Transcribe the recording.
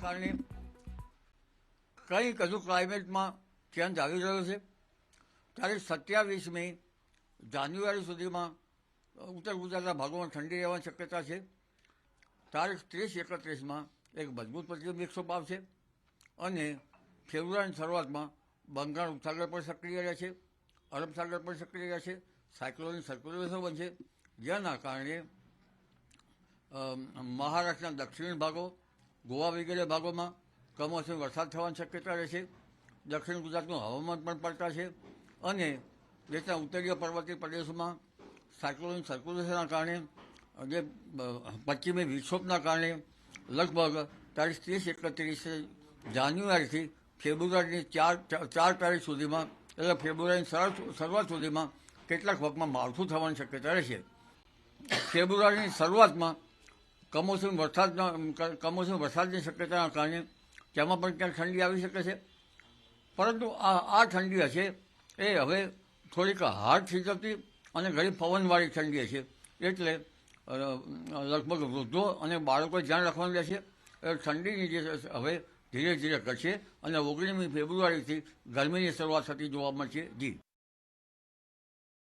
કારણે કંઈક હજુ ક્લાઇમેટમાં ચેન્જ આવી રહ્યો છે. તારીખ 27મી જાન્યુઆરી સુધીમાં ઉત્તર ગુજરાતના ભાગોમાં ઠંડી રહેવાની શક્યતા છે. તારીખ 30-31માં એક મજબૂત પશ્ચિમ વિક્ષોભ આવશે અને ફેબ્રુઆરીની શરૂઆતમાં બંગાળ ઉપસાગર પર સક્રિય રહે છે, અરબ સાગર પર સક્રિય રહે છે, સાયક્લોનિક સર્ક્યુલેશન બનશે, જેના કારણે મહારાષ્ટ્રના દક્ષિણ ભાગો, ગોવા વગેરે ભાગોમાં કમોસમી વરસાદ થવાની શક્યતા રહેશે. દક્ષિણ ગુજરાતનું હવામાન પણ પલટાશે અને દેશના ઉત્તરીય પર્વતીય પ્રદેશોમાં સાયક્લોનિક સર્ક્યુલેશનના કારણે જે પશ્ચિમી વિક્ષોભના કારણે લગભગ તારીખ 30-31 જાન્યુઆરીથી ફેબ્રુઆરીની 4 તારીખ સુધીમાં, એટલે ફેબ્રુઆરીની શરૂઆત સુધીમાં કેટલાક ભાગમાં માવઠું થવાની શક્યતા રહેશે. ફેબ્રુઆરીની શરૂઆતમાં કમોસમી વરસાદની શક્યતાના કારણે તેમાં પણ ક્યાંક ઠંડી આવી શકે છે. પરંતુ આ ઠંડી હશે એ હવે થોડીક હાર્ડ થીજવતી અને ઘણી પવનવાળી ઠંડી હશે. એટલે લગભગ વૃદ્ધો અને બાળકોએ ધ્યાન રાખવાનું રહેશે. ઠંડીની જે હવે ધીરે ધીરે ઘટશે અને 19મી ફેબ્રુઆરીથી ગરમીની શરૂઆત થતી જોવા મળશે. જી.